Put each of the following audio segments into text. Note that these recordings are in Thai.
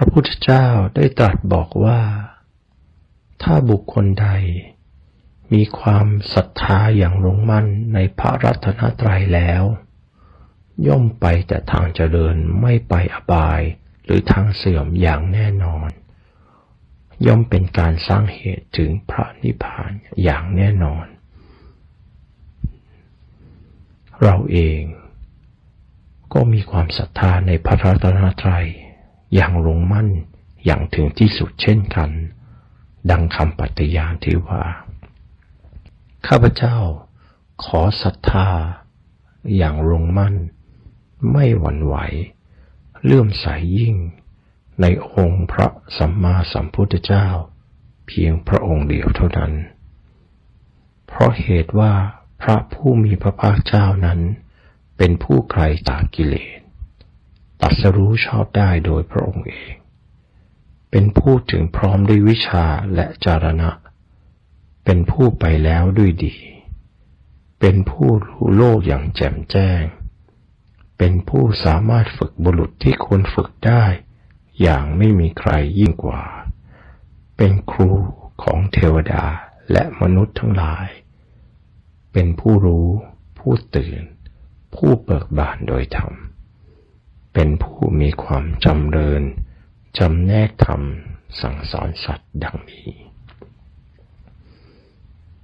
ระพุทธเจ้าได้ตรัสบอกว่าถ้าบุคคลใดมีความศรัทธาอย่างลงมั่นในพระรัตนตรัยแล้วย่อมไปแต่ทางเจริญไม่ไปอบายหรือทางเสื่อมอย่างแน่นอนย่อมเป็นการสร้างเหตุถึงพระนิพพานอย่างแน่นอนเราเองก็มีความศรัทธาในพระรัตนตรัยอย่างลงมั่นอย่างถึงที่สุดเช่นกันดังคำปฏิญาณที่ว่าข้าพเจ้าขอศรัทธาอย่างลงมั่นไม่หวั่นไหวเลื่อมใสยิ่งในองค์พระสัมมาสัมพุทธเจ้าเพียงพระองค์เดียวเท่านั้นเพราะเหตุว่าพระผู้มีพระภาคเจ้านั้นเป็นผู้ไกลจากกิเลสตรัสรู้ชอบได้โดยพระองค์เองเป็นผู้ถึงพร้อมด้วยวิชาและจารณะเป็นผู้ไปแล้วด้วยดีเป็นผู้รู้โลกอย่างแจ่มแจ้งเป็นผู้สามารถฝึกบุรุษที่ควรฝึกได้อย่างไม่มีใครยิ่งกว่าเป็นครูของเทวดาและมนุษย์ทั้งหลายเป็นผู้รู้ผู้ตื่นผู้เบิกบานโดยธรรมเป็นผู้มีความจำเริญจำแนกธรรมสั่งสอนสัตว์ดังนี้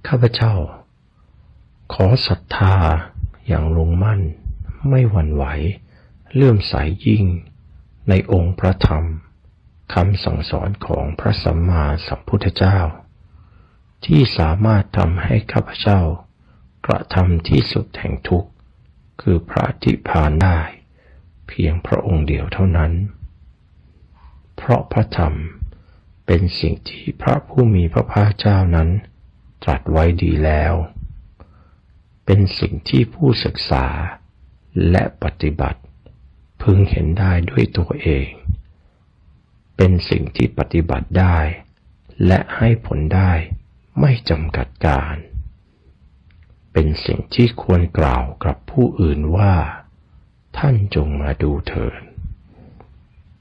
ข้าพเจ้าขอศรัทธาอย่างลงมั่นไม่หวั่นไหวเลื่อมใสยิ่งในองค์พระธรรมคำสั่งสอนของพระสัมมาสัมพุทธเจ้าที่สามารถทำให้ข้าพเจ้ากระทำที่สุดแห่งทุกข์คือพระนิพพานได้เพียงพระองค์เดียวเท่านั้นเพราะพระธรรมเป็นสิ่งที่พระผู้มีพระภาคเจ้านั้นตรัสไว้ดีแล้วเป็นสิ่งที่ผู้ศึกษาและปฏิบัติพึงเห็นได้ด้วยตัวเองเป็นสิ่งที่ปฏิบัติได้และให้ผลได้ไม่จำกัดการเป็นสิ่งที่ควรกล่าวกับผู้อื่นว่าท่านจงมาดูเถิด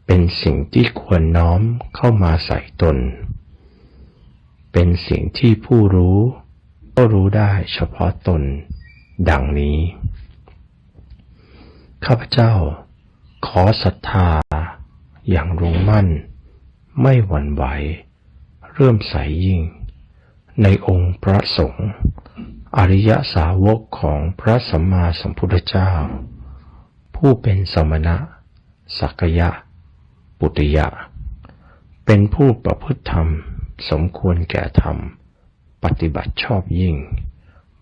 เป็นสิ่งที่ควรน้อมเข้ามาใส่ตนเป็นสิ่งที่ผู้รู้ก็รู้ได้เฉพาะตนดังนี้ข้าพเจ้าขอศรัทธาอย่างลงมั่นไม่หวั่นไหวเริ่อมใสยิ่งในองค์พระสงฆ์อริยสาวกของพระสัมมาสัมพุทธเจ้าผู้เป็นสมณะสักยะปุตยะเป็นผู้ประพฤติธรรมสมควรแก่ธรรมปฏิบัติชอบยิ่ง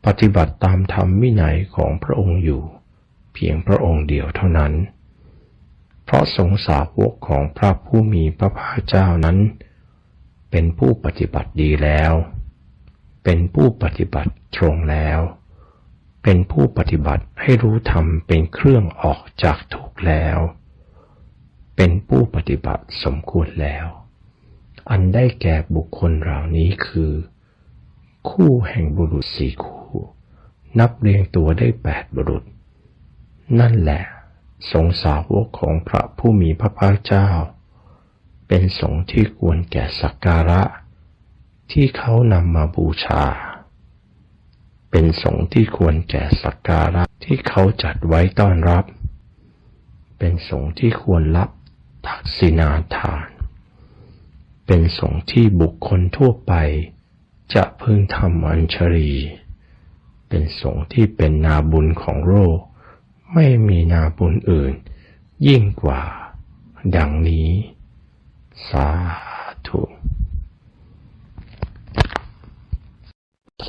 ปฏิบัติตามธรรมวินัยของพระองค์อยู่เพียงพระองค์เดียวเท่านั้นเพราะสงฆ์สาวกของพระผู้มีพระภาคเจ้านั้นเป็นผู้ปฏิบัติดีแล้วเป็นผู้ปฏิบัติตรงแล้วเป็นผู้ปฏิบัติให้รู้ธรรมเป็นเครื่องออกจากทุกข์แล้วเป็นผู้ปฏิบัติสมควรแล้วอันได้แก่บุคคลเหล่านี้คือคู่แห่งบุรุษสี่คู่นับเรียงตัวได้8บุรุษนั่นแหละสงฆ์สาวกของพระผู้มีพระภาคเจ้าเป็นสงฆ์ที่ควรแก่สักการะที่เขานำมาบูชาเป็นสงฆ์ที่ควรแก่สักการะที่เขาจัดไว้ต้อนรับเป็นสงฆ์ที่ควรรับทักษิณาทานเป็นสงฆ์ที่บุคคลทั่วไปจะพึงทำอัญชลีเป็นสงฆ์ที่เป็นนาบุญของโลกไม่มีนาบุญอื่นยิ่งกว่าดังนี้สาธุ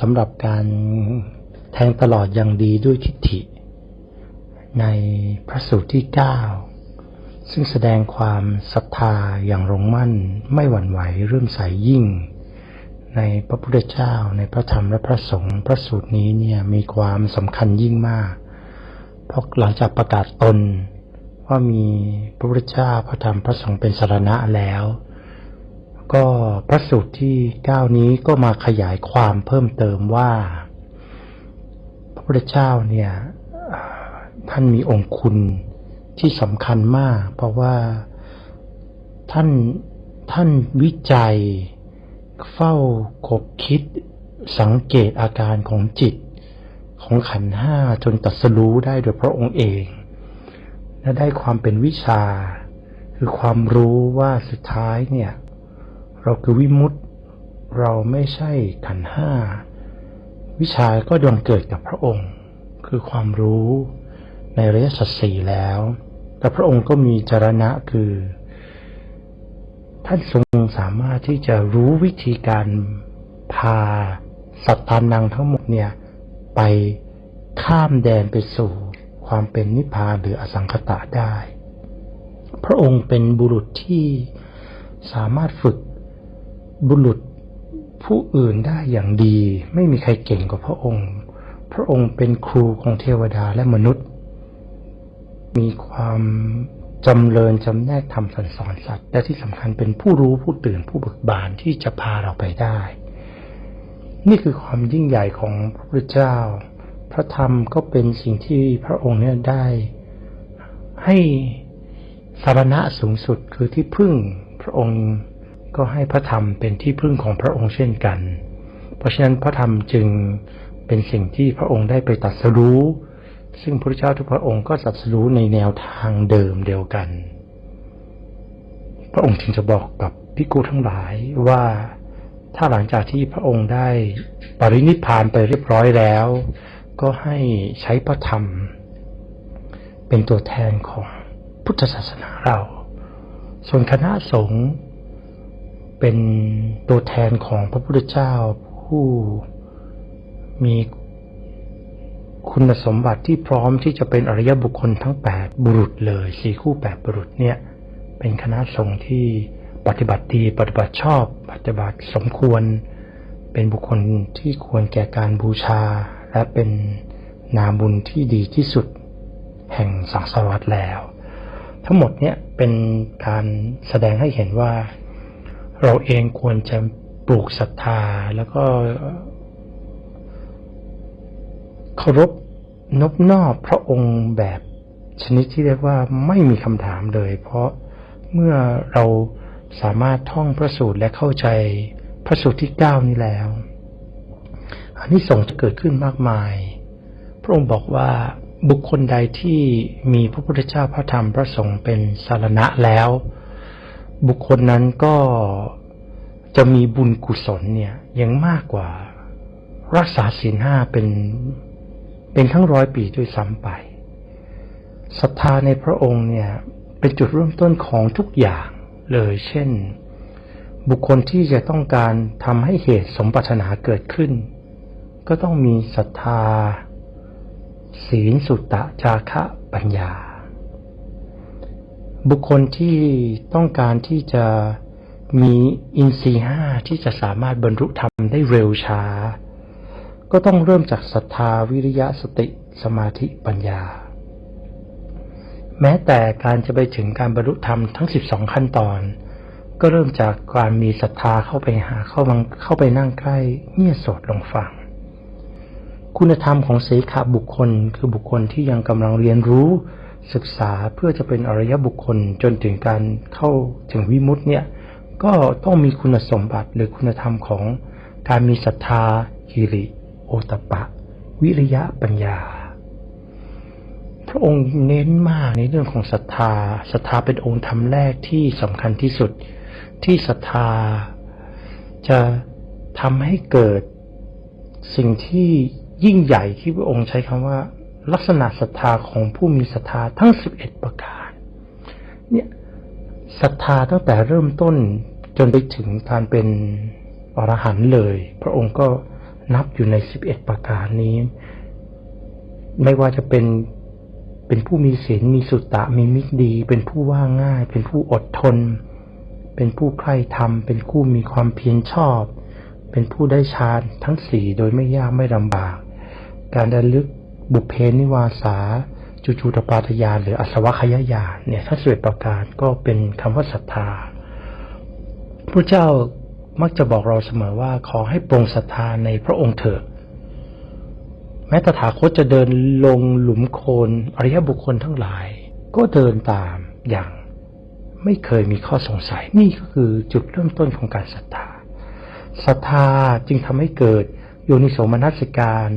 สำหรับการแทงตลอดอย่างดีด้วยทิฏฐิในพระสูตรที่9ซึ่งแสดงความศรัทธาอย่างลงมั่นไม่หวั่นไหวเรื่อมใสยิ่งในพระพุทธเจ้าในพระธรรมและพระสงฆ์พระสูตรนี้เนี่ยมีความสำคัญยิ่งมากเพราะหลังจากประกาศตนว่ามีพระพุทธเจ้าพระธรรมพระสงฆ์เป็นสรณะแล้วก็พระสูตรที่9นี้ก็มาขยายความเพิ่มเติมว่าพระพุทธเจ้าเนี่ยท่านมีองค์คุณที่สำคัญมากเพราะว่า ท่านวิจัยเฝ้าคบคิดสังเกตอาการของจิตของขันธ์ห้าจนตรัสรู้ได้โดยพระองค์เองและได้ความเป็นวิชาคือความรู้ว่าสุดท้ายเนี่ยเราคือวิมุตติเราไม่ใช่ขันธ์ห้าวิชาก็ดวงเกิดกับพระองค์คือความรู้ในอริยสัจสี่แล้วแต่พระองค์ก็มีจรณะคือท่านทรงสามารถที่จะรู้วิธีการพาสัตว์ทานังทั้งหมดเนี่ยไปข้ามแดนไปสู่ความเป็นนิพพานหรืออสังขตะได้พระองค์เป็นบุรุษที่สามารถฝึกบุรุษผู้อื่นได้อย่างดีไม่มีใครเก่งกว่าพระองค์พระองค์เป็นครูของเทวดาและมนุษย์มีความจำเริญจำแนกธรรมสั่งสอนสัตว์และที่สำคัญเป็นผู้รู้ผู้ตื่นผู้เบิกบานที่จะพาเราไปได้นี่คือความยิ่งใหญ่ของพระพุทธเจ้าพระธรรมก็เป็นสิ่งที่พระองค์เนี่ยได้ให้สรณะสูงสุดคือที่พึ่งพระองค์ก็ให้พระธรรมเป็นที่พึ่งของพระองค์เช่นกันเพราะฉะนั้นพระธรรมจึงเป็นสิ่งที่พระองค์ได้ไปตรัสรู้ซึ่งพระพุทธเจ้าทุกพระองค์ก็ตรัสรู้ในแนวทางเดิมเดียวกันพระองค์จึงจะบอกกับภิกขุทั้งหลายว่าถ้าหลังจากที่พระองค์ได้ปรินิพพานไปเรียบร้อยแล้วก็ให้ใช้พระธรรมเป็นตัวแทนของพุทธศาสนาเราส่วนคณะสงฆ์เป็นตัวแทนของพระพุทธเจ้าผู้มีคุณสมบัติที่พร้อมที่จะเป็นอริยบุคคลทั้ง8บุรุษเลย4คู่8บุรุษเนี่ยเป็นคณะสงฆ์ที่ปฏิบัติดีปฏิบัติชอบปฏิบัติสมควรเป็นบุคคลที่ควรแก่การบูชาและเป็นนาบุญที่ดีที่สุดแห่งสังสารวัฏแล้วทั้งหมดเนี่ยเป็นการแสดงให้เห็นว่าเราเองควรจะปลูกศรัทธาแล้วก็เคารพนอบน้อมพระองค์แบบชนิดที่เรียกว่าไม่มีคำถามเลยเพราะเมื่อเราสามารถท่องพระสูตรและเข้าใจพระสูตรที่9นี้แล้วอานิสงส์จะเกิดขึ้นมากมายพระองค์บอกว่าบุคคลใดที่มีพระพุทธเจ้าพระธรรมพระสงฆ์เป็นสรณะแล้วบุคคลนั้นก็จะมีบุญกุศลเนี่ยยังมากกว่ารักษาศีล5เป็นทั้ง100 ปีด้วยซ้ำไปศรัทธาในพระองค์เนี่ยเป็นจุดเริ่มต้นของทุกอย่างเลยเช่นบุคคลที่จะต้องการทำให้เหตุสมปรารถนาเกิดขึ้นก็ต้องมีศรัทธาศีลสุตตะจาคะปัญญาบุคคลที่ต้องการที่จะมีอินทรีย์5ที่จะสามารถบรรลุธรรมได้เร็วช้าก็ต้องเริ่มจากศรัทธาวิริยะสติสมาธิปัญญาแม้แต่การจะไปถึงการบรรลุธรรมทั้ง12ขั้นตอนก็เริ่มจากการมีศรัทธาเข้าไปนั่งใกล้เงี่ยโสดลงฟังคุณธรรมของเสขบุคคลคือบุคคลที่ยังกำลังเรียนรู้ศึกษาเพื่อจะเป็นอริยบุคคลจนถึงการเข้าถึงวิมุตติเนี่ยก็ต้องมีคุณสมบัติหรือคุณธรรมของการมีศรัทธาหิริโอตตัปปะวิริยะปัญญาพระองค์เน้นมากในเรื่องของศรัทธาเป็นองค์ธรรมแรกที่สำคัญที่สุดที่ศรัทธาจะทำให้เกิดสิ่งที่ยิ่งใหญ่ที่พระองค์ใช้คำว่าลักษณะศรัทธาของผู้มีศรัทธาทั้ง11ประการเนี่ยศรัทธาตั้งแต่เริ่มต้นจนไปถึงการเป็นอรหันต์เลยพระองค์ก็นับอยู่ใน11ประการนี้ไม่ว่าจะเป็นผู้มีศีลมีสุตตะมีมิตรดีเป็นผู้ว่าง่ายเป็นผู้อดทนเป็นผู้ใคร่ธรรมเป็นผู้มีความเพียรชอบเป็นผู้ได้ฌานทั้ง4โดยไม่ยากไม่ลำบากการระลึกบุพเพนิวาสาจุจูตปาทญาณหรืออสวคยญาณเนี่ยทั้ง11ประการก็เป็นคำว่าศรัทธาพระเจ้ามักจะบอกเราเสมอว่าขอให้ปรงศรัทธาในพระองค์เถิดแม้ตถาคตจะเดินลงหลุมโคลนอริยบุคคลทั้งหลายก็เดินตามอย่าง ไม่เคยมีข้อสงสัยนี่ก็คือจุดเริ่มต้นของการศรัทธาจึงทำให้เกิดโยนิโสมนสิการ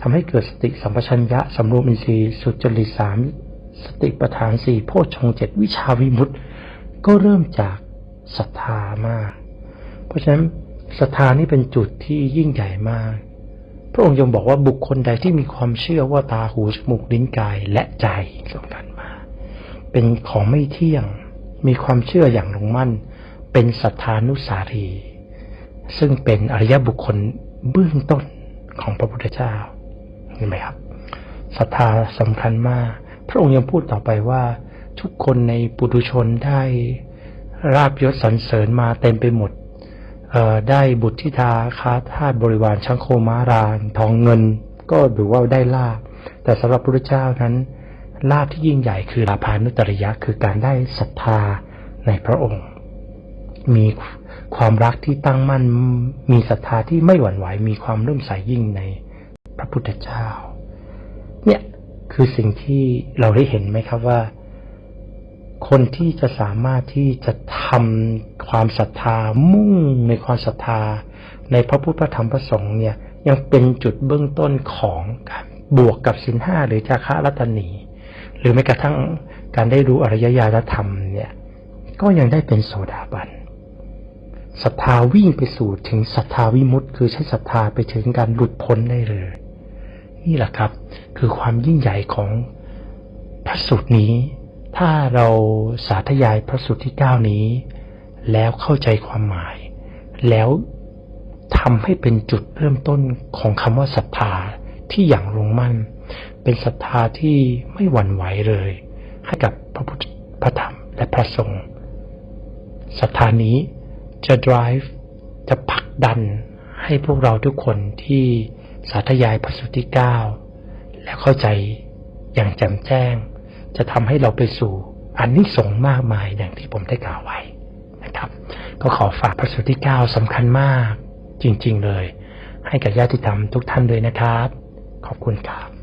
ทำให้เกิดสติสัมปชัญญะสำรวมอินทรีย์สุจริต3สติปัฏฐาน4โพชฌงค์7วิชาวิมุตติก็เริ่มจากศรัทธามากเพราะฉะนั้นศรัทธานี่เป็นจุดที่ยิ่งใหญ่มากพระองค์ยังบอกว่าบุคคลใดที่มีความเชื่อว่าตาหูจมูกลิ้นกายและใจสำคัญมากเป็นของไม่เที่ยงมีความเชื่ออย่างลงมั่นเป็นสัทธานุสารีซึ่งเป็นอริยบุคคลเบื้องต้นของพระพุทธเจ้าเห็นไหมครับศรัทธาสำคัญมากพระองค์ยังพูดต่อไปว่าทุกคนในปุถุชนได้ราบยศสรรเสริญมาเต็มไปหมดได้บุตรธิดาค้าทาสบริวารชังโคม้ารานทองเงินก็ถือว่าได้ลาภแต่สำหรับพระพุทธเจ้านั้นลาภที่ยิ่งใหญ่คือลาภานุตริยะคือการได้ศรัทธาในพระองค์มีความรักที่ตั้งมั่นมีศรัทธาที่ไม่หวั่นไหวมีความเลื่อมใสยิ่งในพระพุทธเจ้าเนี่ยคือสิ่งที่เราได้เห็นไหมครับว่าคนที่จะสามารถที่จะทำความศรัทธามุ่งในความศรัทธาในพระพุทธพระธรรมพระสงฆ์เนี่ยยังเป็นจุดเบื้องต้นของการบวกกับศีล5หรือจาคะรัตนีหรือแม้กระทั่งการได้รู้อริยญาณธรรมเนี่ยก็ยังได้เป็นโสดาบันศรัทธาวิ่งไปสู่ถึงศรัทธาวิมุตติคือใช้ศรัทธาไปถึงการหลุดพ้นได้เลยนี่แหละครับคือความยิ่งใหญ่ของพระสูตรนี้ถ้าเราสาธยายพระสูตรที่9นี้แล้วเข้าใจความหมายแล้วทำให้เป็นจุดเริ่มต้นของคำว่าศรัทธาที่อย่างลงมั่นเป็นศรัทธาที่ไม่หวั่นไหวเลยให้กับพระพุทธพระธรรมและพระสงฆ์ศรัทธานี้จะ drive จะผลักดันให้พวกเราทุกคนที่สาธยายพระสูตรที่9และเข้าใจอย่างแจ่มแจ้งจะทำให้เราไปสู่อานิสงส์มากมายอย่างที่ผมได้กล่าวไว้นะครับก็ขอฝากพระสูตรที่9สำคัญมากจริงๆเลยให้กับญาติธรรมทุกท่านเลยนะครับขอบคุณครับ